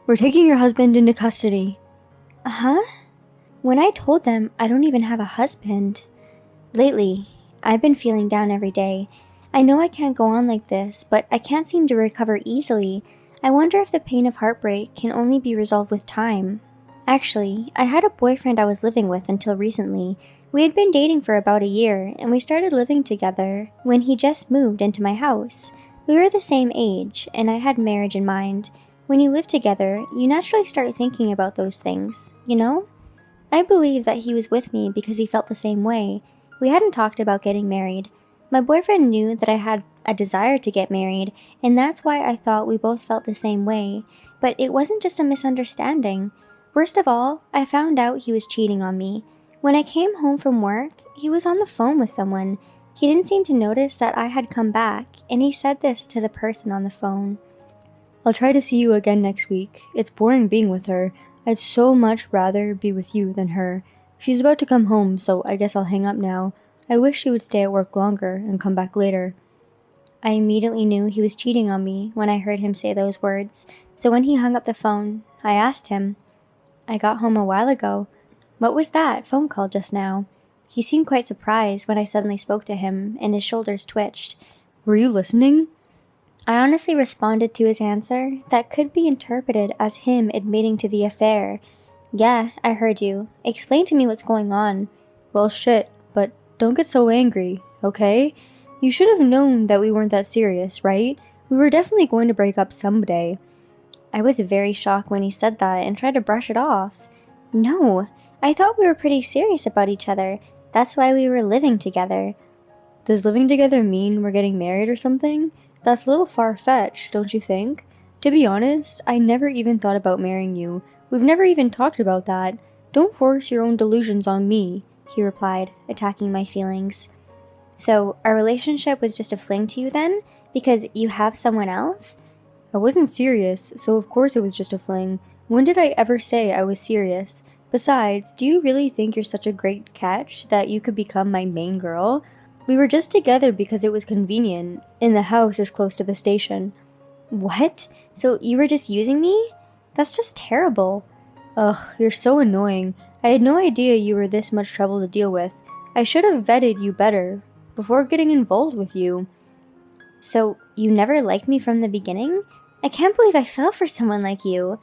We're taking your husband into custody. Huh? When I told them I don't even have a husband. Lately, I've been feeling down every day. I know I can't go on like this, but I can't seem to recover easily. I wonder if the pain of heartbreak can only be resolved with time. Actually, I had a boyfriend I was living with until recently. We had been dating for about a year, and we started living together when he just moved into my house. We were the same age, and I had marriage in mind. When you live together, you naturally start thinking about those things, you know? I believe that he was with me because he felt the same way. We hadn't talked about getting married. My boyfriend knew that I had a desire to get married, and that's why I thought we both felt the same way. But it wasn't just a misunderstanding. Worst of all, I found out he was cheating on me. When I came home from work, he was on the phone with someone. He didn't seem to notice that I had come back, and he said this to the person on the phone. I'll try to see you again next week. It's boring being with her. I'd so much rather be with you than her. She's about to come home, so I guess I'll hang up now. I wish she would stay at work longer and come back later. I immediately knew he was cheating on me when I heard him say those words, so when he hung up the phone, I asked him. I got home a while ago. What was that phone call just now? He seemed quite surprised when I suddenly spoke to him, and his shoulders twitched. Were you listening? I honestly responded to his answer that could be interpreted as him admitting to the affair. Yeah, I heard you. Explain to me what's going on. Well, shit, but don't get so angry, okay? You should have known that we weren't that serious, right? We were definitely going to break up someday. I was very shocked when he said that and tried to brush it off. No, I thought we were pretty serious about each other. That's why we were living together. Does living together mean we're getting married or something? That's a little far-fetched, don't you think? To be honest, I never even thought about marrying you. We've never even talked about that. Don't force your own delusions on me, he replied, attacking my feelings. So, our relationship was just a fling to you then? Because you have someone else? I wasn't serious, so of course it was just a fling. When did I ever say I was serious? Besides, do you really think you're such a great catch that you could become my main girl? We were just together because it was convenient, and the house is close to the station. What? So you were just using me? That's just terrible. Ugh, you're so annoying. I had no idea you were this much trouble to deal with. I should have vetted you better before getting involved with you. So, you never liked me from the beginning? I can't believe I fell for someone like you.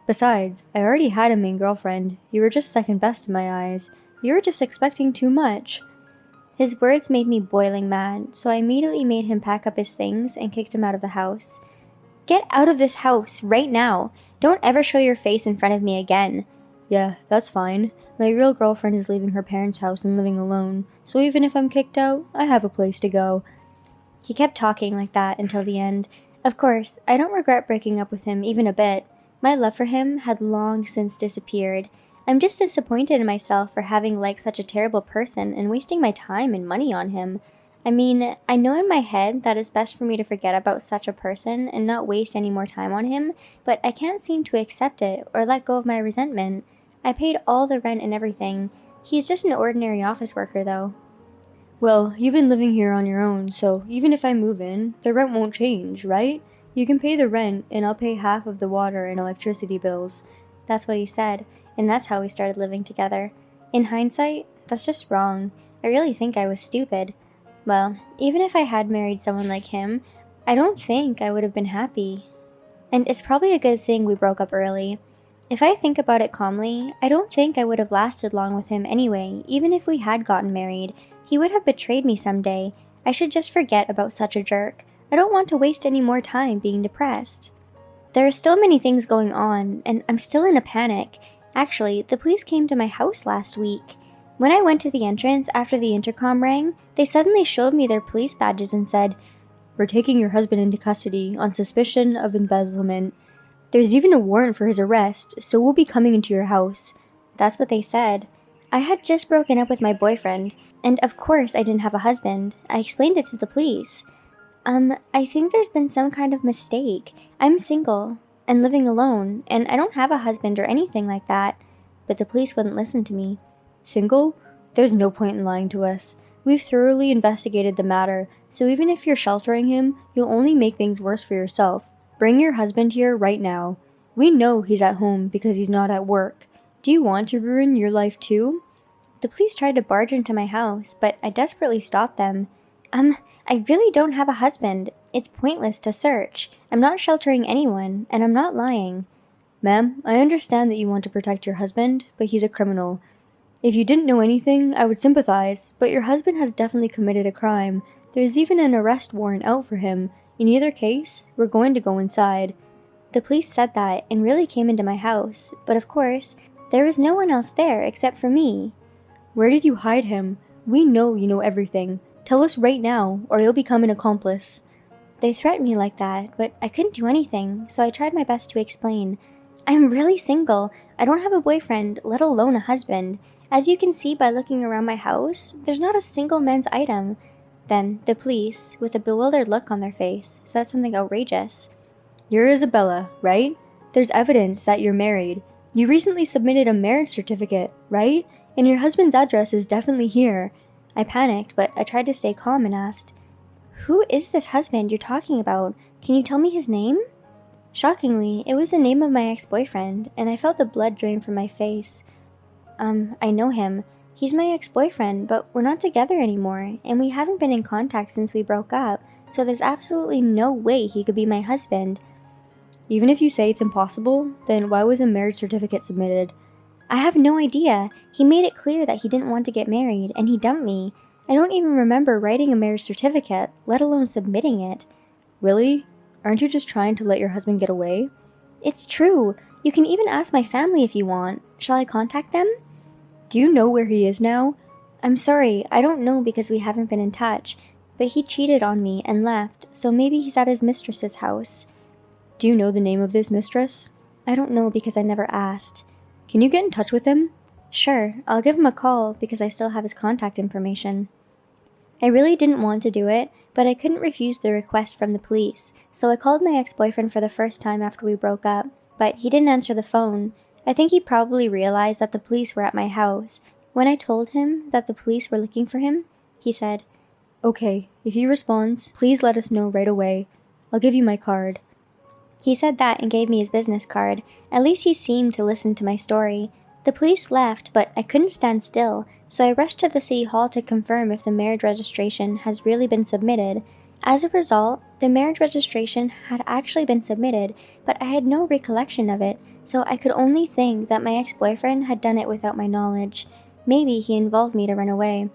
Besides, I already had a main girlfriend. You were just second best in my eyes. You were just expecting too much. His words made me boiling mad, so I immediately made him pack up his things and kicked him out of the house. Get out of this house, right now! Don't ever show your face in front of me again. Yeah, that's fine. My real girlfriend is leaving her parents' house and living alone, so even if I'm kicked out, I have a place to go. He kept talking like that until the end. Of course, I don't regret breaking up with him even a bit. My love for him had long since disappeared. I'm just disappointed in myself for having liked such a terrible person and wasting my time and money on him. I mean, I know in my head that it's best for me to forget about such a person and not waste any more time on him, but I can't seem to accept it or let go of my resentment. I paid all the rent and everything. He's just an ordinary office worker, though. Well, you've been living here on your own, so even if I move in, the rent won't change, right? You can pay the rent, and I'll pay half of the water and electricity bills. That's what he said, and that's how we started living together. In hindsight, that's just wrong. I really think I was stupid. Well, even if I had married someone like him, I don't think I would have been happy. And it's probably a good thing we broke up early. If I think about it calmly, I don't think I would have lasted long with him anyway, even if we had gotten married. He would have betrayed me someday. I should just forget about such a jerk. I don't want to waste any more time being depressed. There are still many things going on, and I'm still in a panic. Actually, the police came to my house last week. When I went to the entrance after the intercom rang, they suddenly showed me their police badges and said, "We're taking your husband into custody on suspicion of embezzlement. There's even a warrant for his arrest, so we'll be coming into your house." That's what they said. I had just broken up with my boyfriend, and of course I didn't have a husband. I explained it to the police. I think there's been some kind of mistake. I'm single and living alone, and I don't have a husband or anything like that. But the police wouldn't listen to me. Single? There's no point in lying to us. We've thoroughly investigated the matter, so even if you're sheltering him, you'll only make things worse for yourself. Bring your husband here right now. We know he's at home because he's not at work. Do you want to ruin your life too? The police tried to barge into my house, but I desperately stopped them. I really don't have a husband. It's pointless to search. I'm not sheltering anyone, and I'm not lying. Ma'am, I understand that you want to protect your husband, but he's a criminal. If you didn't know anything, I would sympathize, but your husband has definitely committed a crime. There's even an arrest warrant out for him. In either case, we're going to go inside. The police said that and really came into my house, but of course, there was no one else there except for me. Where did you hide him? We know you know everything. Tell us right now, or you'll become an accomplice. They threatened me like that, but I couldn't do anything, so I tried my best to explain. I'm really single. I don't have a boyfriend, let alone a husband. As you can see by looking around my house, there's not a single men's item. Then the police, with a bewildered look on their face, said something outrageous. You're Isabella, right? There's evidence that you're married. You recently submitted a marriage certificate, right? And your husband's address is definitely here. I panicked, but I tried to stay calm and asked, Who is this husband you're talking about? Can you tell me his name? Shockingly, it was the name of my ex-boyfriend, and I felt the blood drain from my face. I know him. He's my ex-boyfriend, but we're not together anymore, and we haven't been in contact since we broke up, so there's absolutely no way he could be my husband. Even if you say it's impossible, then why was a marriage certificate submitted? I have no idea. He made it clear that he didn't want to get married, and he dumped me. I don't even remember writing a marriage certificate, let alone submitting it. Really? Aren't you just trying to let your husband get away? It's true. You can even ask my family if you want. Shall I contact them? Do you know where he is now? I'm sorry, I don't know because we haven't been in touch, but he cheated on me and left, so maybe he's at his mistress's house. Do you know the name of this mistress? I don't know because I never asked. Can you get in touch with him? Sure, I'll give him a call because I still have his contact information. I really didn't want to do it, but I couldn't refuse the request from the police, so I called my ex-boyfriend for the first time after we broke up, but he didn't answer the phone. I think he probably realized that the police were at my house. When I told him that the police were looking for him, he said, Okay, if he responds, please let us know right away. I'll give you my card. He said that and gave me his business card. At least he seemed to listen to my story. The police left, but I couldn't stand still, so I rushed to the city hall to confirm if the marriage registration has really been submitted. As a result, the marriage registration had actually been submitted, but I had no recollection of it, so I could only think that my ex-boyfriend had done it without my knowledge. Maybe he involved me to run away.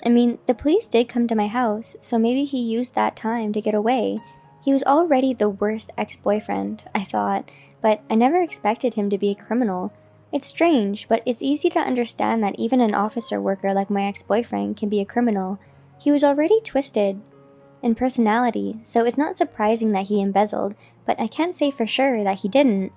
I mean, the police did come to my house, so maybe he used that time to get away. He was already the worst ex-boyfriend, I thought, but I never expected him to be a criminal. It's strange, but it's easy to understand that even an officer worker like my ex-boyfriend can be a criminal. He was already twisted in personality, so it's not surprising that he embezzled, but I can't say for sure that he didn't.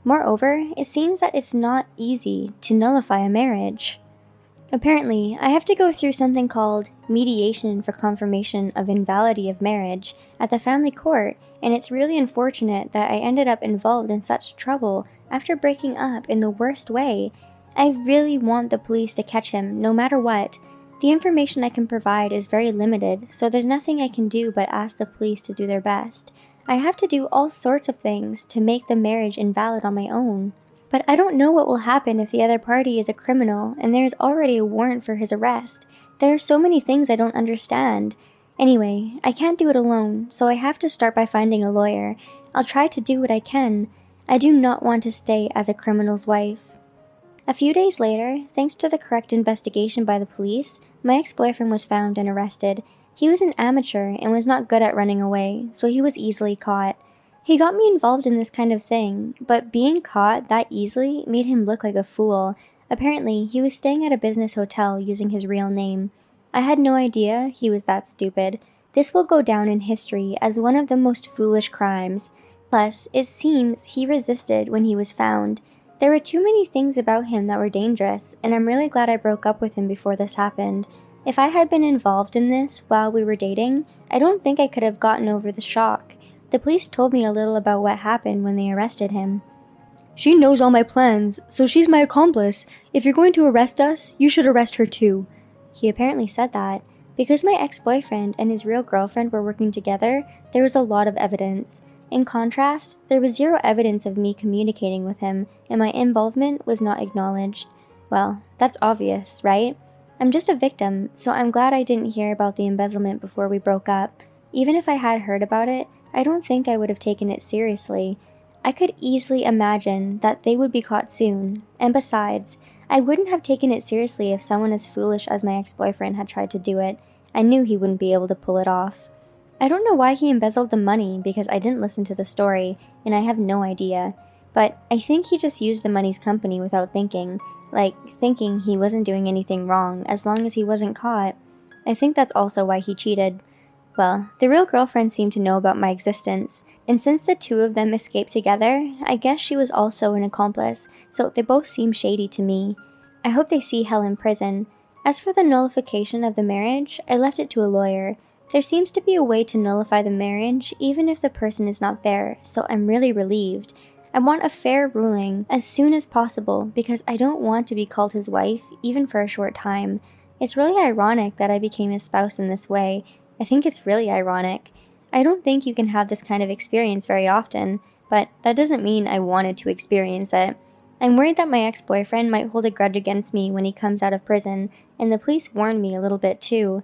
Moreover, it seems that it's not easy to nullify a marriage. Apparently, I have to go through something called mediation for confirmation of invalidity of marriage at the family court, and it's really unfortunate that I ended up involved in such trouble after breaking up in the worst way. I really want the police to catch him, no matter what. The information I can provide is very limited, so there's nothing I can do but ask the police to do their best. I have to do all sorts of things to make the marriage invalid on my own. But I don't know what will happen if the other party is a criminal and there is already a warrant for his arrest. There are so many things I don't understand. Anyway, I can't do it alone, so I have to start by finding a lawyer. I'll try to do what I can. I do not want to stay as a criminal's wife. A few days later, thanks to the correct investigation by the police, my ex-boyfriend was found and arrested. He was an amateur and was not good at running away, so he was easily caught. He got me involved in this kind of thing, but being caught that easily made him look like a fool. Apparently, he was staying at a business hotel using his real name. I had no idea he was that stupid. This will go down in history as one of the most foolish crimes. Plus, it seems he resisted when he was found. There were too many things about him that were dangerous, and I'm really glad I broke up with him before this happened. If I had been involved in this while we were dating, I don't think I could have gotten over the shock. The police told me a little about what happened when they arrested him. She knows all my plans, so she's my accomplice. If you're going to arrest us, you should arrest her too. He apparently said that. Because my ex-boyfriend and his real girlfriend were working together, there was a lot of evidence. In contrast, there was zero evidence of me communicating with him, and my involvement was not acknowledged. Well, that's obvious, right? I'm just a victim, so I'm glad I didn't hear about the embezzlement before we broke up. Even if I had heard about it, I don't think I would have taken it seriously. I could easily imagine that they would be caught soon, and besides, I wouldn't have taken it seriously if someone as foolish as my ex-boyfriend had tried to do it. I knew he wouldn't be able to pull it off. I don't know why he embezzled the money because I didn't listen to the story, and I have no idea. But I think he just used the money's company without thinking, like thinking he wasn't doing anything wrong as long as he wasn't caught. I think that's also why he cheated. Well, the real girlfriend seemed to know about my existence, and since the two of them escaped together, I guess she was also an accomplice, so they both seem shady to me. I hope they see hell in prison. As for the nullification of the marriage, I left it to a lawyer. There seems to be a way to nullify the marriage even if the person is not there, so I'm really relieved. I want a fair ruling as soon as possible because I don't want to be called his wife even for a short time. It's really ironic that I became his spouse in this way. I think it's really ironic. I don't think you can have this kind of experience very often, but that doesn't mean I wanted to experience it. I'm worried that my ex-boyfriend might hold a grudge against me when he comes out of prison, and the police warned me a little bit too.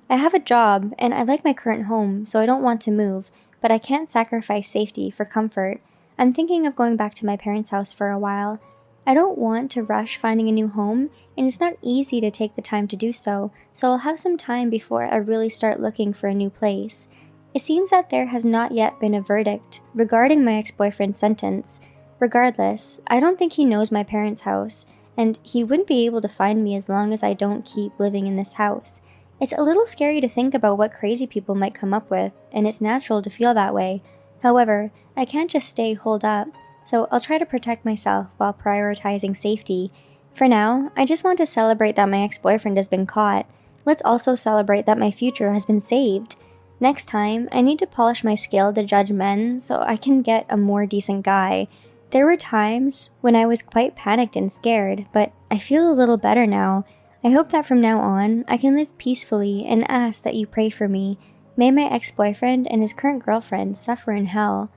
I have a job, and I like my current home, so I don't want to move, but I can't sacrifice safety for comfort. I'm thinking of going back to my parents' house for a while. I don't want to rush finding a new home, and it's not easy to take the time to do so, so I'll have some time before I really start looking for a new place. It seems that there has not yet been a verdict regarding my ex-boyfriend's sentence. Regardless, I don't think he knows my parents' house, and he wouldn't be able to find me as long as I don't keep living in this house. It's a little scary to think about what crazy people might come up with, and it's natural to feel that way. However, I can't just stay holed up, so I'll try to protect myself while prioritizing safety. For now, I just want to celebrate that my ex-boyfriend has been caught. Let's also celebrate that my future has been saved. Next time, I need to polish my skill to judge men so I can get a more decent guy. There were times when I was quite panicked and scared, but I feel a little better now. I hope that from now on, I can live peacefully and ask that you pray for me. May my ex-boyfriend and his current girlfriend suffer in hell.